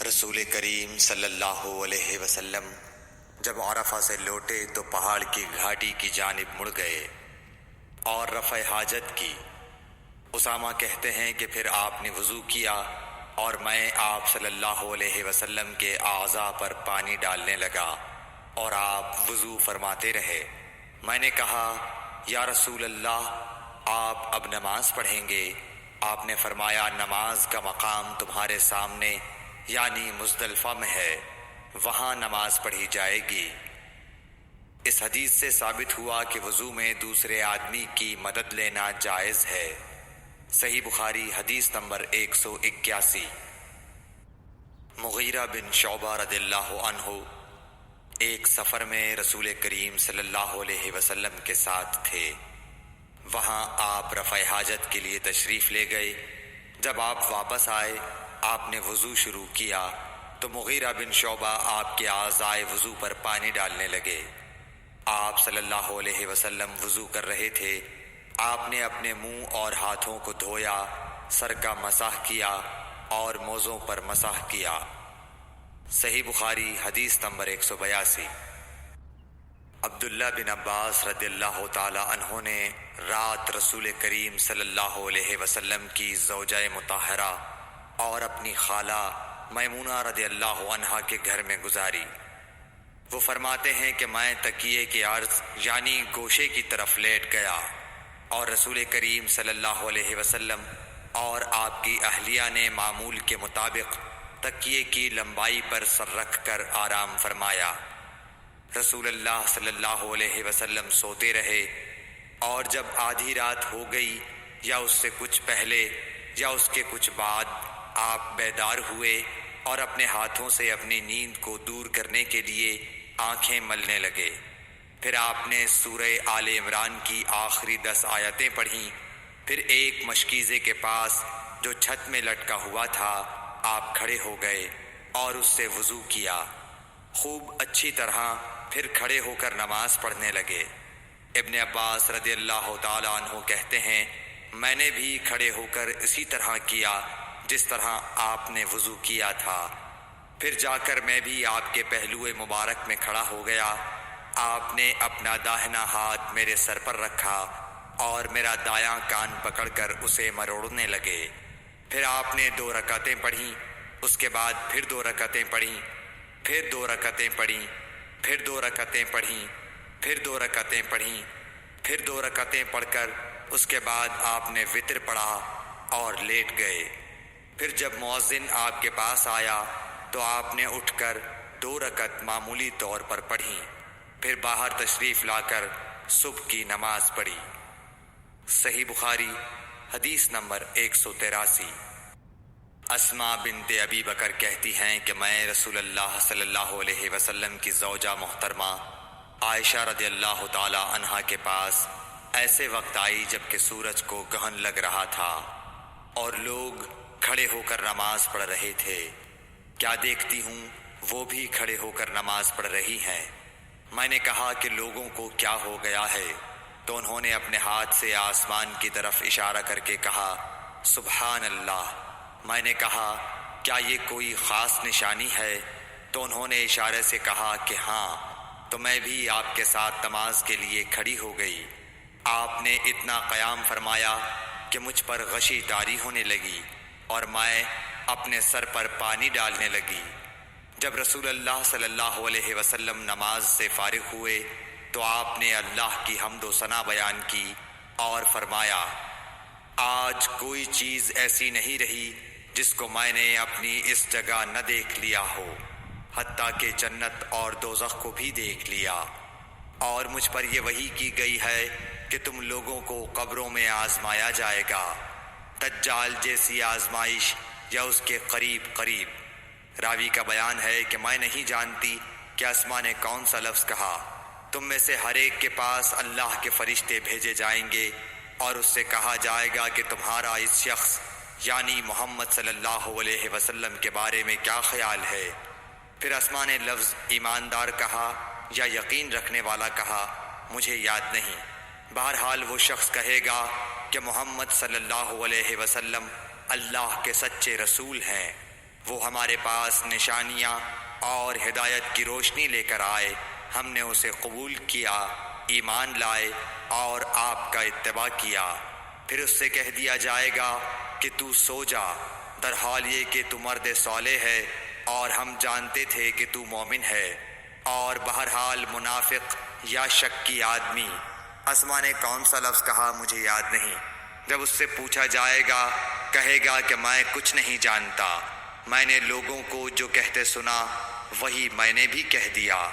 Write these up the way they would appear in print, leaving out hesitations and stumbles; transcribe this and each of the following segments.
رسول کریم صلی اللہ علیہ وسلم جب عرفہ سے لوٹے تو پہاڑ کی گھاٹی کی جانب مڑ گئے اور رفع حاجت کی۔ اسامہ کہتے ہیں کہ پھر آپ نے وضو کیا اور میں آپ صلی اللہ علیہ وسلم کے اعضاء پر پانی ڈالنے لگا اور آپ وضو فرماتے رہے۔ میں نے کہا یا رسول اللہ، آپ اب نماز پڑھیں گے؟ آپ نے فرمایا نماز کا مقام تمہارے سامنے یعنی مزدلفہ میں ہے، وہاں نماز پڑھی جائے گی۔ اس حدیث سے ثابت ہوا کہ وضو میں دوسرے آدمی کی مدد لینا جائز ہے۔ صحیح بخاری حدیث نمبر 181۔ مغیرہ بن شعبہ رضی اللہ عنہ ایک سفر میں رسول کریم صلی اللہ علیہ وسلم کے ساتھ تھے۔ وہاں آپ رفع حاجت کے لیے تشریف لے گئے۔ جب آپ واپس آئے، آپ نے وضو شروع کیا تو مغیرہ بن شعبہ آپ کے اعضائے وضو پر پانی ڈالنے لگے۔ آپ صلی اللہ علیہ وسلم وضو کر رہے تھے۔ آپ نے اپنے منہ اور ہاتھوں کو دھویا، سر کا مسح کیا اور موزوں پر مسح کیا۔ صحیح بخاری حدیث نمبر 182۔ عبداللہ بن عباس رضی اللہ تعالی عنہ نے رات رسول کریم صلی اللہ علیہ وسلم کی زوجہ مطہرہ اور اپنی خالہ میمونہ رضی اللہ عنہا کے گھر میں گزاری۔ وہ فرماتے ہیں کہ میں تکیے کے عرض یعنی گوشے کی طرف لیٹ گیا اور رسول کریم صلی اللہ علیہ وسلم اور آپ کی اہلیہ نے معمول کے مطابق تکیے کی لمبائی پر سر رکھ کر آرام فرمایا۔ رسول اللہ صلی اللہ علیہ وسلم سوتے رہے اور جب آدھی رات ہو گئی یا اس سے کچھ پہلے یا اس کے کچھ بعد آپ بیدار ہوئے اور اپنے ہاتھوں سے اپنی نیند کو دور کرنے کے لیے آنکھیں ملنے لگے۔ پھر آپ نے سورہ آل عمران کی آخری 10 آیتیں پڑھیں۔ پھر ایک مشکیزے کے پاس جو چھت میں لٹکا ہوا تھا آپ کھڑے ہو گئے اور اس سے وضو کیا، خوب اچھی طرح، پھر کھڑے ہو کر نماز پڑھنے لگے۔ ابن عباس رضی اللہ تعالی عنہ کہتے ہیں میں نے بھی کھڑے ہو کر اسی طرح کیا جس طرح آپ نے وضو کیا تھا۔ پھر جا کر میں بھی آپ کے پہلو مبارک میں کھڑا ہو گیا۔ آپ نے اپنا داہنا ہاتھ میرے سر پر رکھا اور میرا دایاں کان پکڑ کر اسے مروڑنے لگے۔ پھر آپ نے 2 رکعتیں پڑھیں، اس کے بعد پھر 2 رکعتیں پڑھیں، پھر 2 رکعتیں پڑھیں، پھر 2 رکعتیں پڑھیں، پھر 2 رکعتیں پڑھیں، پھر 2 رکعتیں پڑھ کر اس کے بعد آپ نے وتر پڑھا اور لیٹ گئے۔ پھر جب مؤذن آپ کے پاس آیا تو آپ نے اٹھ کر 2 رکعت معمولی طور پر پڑھیں، پھر باہر تشریف لا کر صبح کی نماز پڑھی۔ صحیح بخاری حدیث نمبر 183۔ اسماء بنت ابی بکر کہتی ہیں کہ میں رسول اللہ صلی اللہ علیہ وسلم کی زوجہ محترمہ عائشہ رضی اللہ تعالی عنہا کے پاس ایسے وقت آئی جب کہ سورج کو گہن لگ رہا تھا اور لوگ کھڑے ہو کر نماز پڑھ رہے تھے۔ کیا دیکھتی ہوں وہ بھی کھڑے ہو کر نماز پڑھ رہی ہیں۔ میں نے کہا کہ لوگوں کو کیا ہو گیا ہے، تو انہوں نے اپنے ہاتھ سے آسمان کی طرف اشارہ کر کے کہا سبحان اللہ۔ میں نے کہا کیا یہ کوئی خاص نشانی ہے؟ تو انہوں نے اشارے سے کہا کہ ہاں، تو میں بھی آپ کے ساتھ نماز کے لیے کھڑی ہو گئی۔ آپ نے اتنا قیام فرمایا کہ مجھ پر غشی طاری ہونے لگی اور میں اپنے سر پر پانی ڈالنے لگی۔ جب رسول اللہ صلی اللہ علیہ وسلم نماز سے فارغ ہوئے تو آپ نے اللہ کی حمد و ثنا بیان کی اور فرمایا آج کوئی چیز ایسی نہیں رہی جس کو میں نے اپنی اس جگہ نہ دیکھ لیا ہو، حتیٰ کہ جنت اور دوزخ کو بھی دیکھ لیا، اور مجھ پر یہ وحی کی گئی ہے کہ تم لوگوں کو قبروں میں آزمایا جائے گا، دجال جیسی آزمائش یا اس کے قریب قریب۔ راوی کا بیان ہے کہ میں نہیں جانتی کہ اسماء نے کون سا لفظ کہا۔ تم میں سے ہر ایک کے پاس اللہ کے فرشتے بھیجے جائیں گے اور اس سے کہا جائے گا کہ تمہارا اس شخص یعنی محمد صلی اللہ علیہ وسلم کے بارے میں کیا خیال ہے؟ پھر اسماء نے لفظ ایماندار کہا یا یقین رکھنے والا کہا، مجھے یاد نہیں۔ بہرحال وہ شخص کہے گا کہ محمد صلی اللہ علیہ وسلم اللہ کے سچے رسول ہیں، وہ ہمارے پاس نشانیاں اور ہدایت کی روشنی لے کر آئے، ہم نے اسے قبول کیا، ایمان لائے اور آپ کا اتباع کیا۔ پھر اس سے کہہ دیا جائے گا کہ تو سو جا، در حال یہ کہ تو مرد صالح ہے اور ہم جانتے تھے کہ تو مومن ہے۔ اور بہرحال منافق یا شکی آدمی، اسما نے کون سا لفظ کہا مجھے یاد نہیں، جب اس سے پوچھا جائے گا کہے گا کہ میں کچھ نہیں جانتا، میں نے لوگوں کو جو کہتے سنا وہی میں نے بھی کہہ دیا۔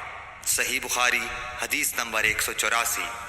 صحیح بخاری حدیث نمبر 184۔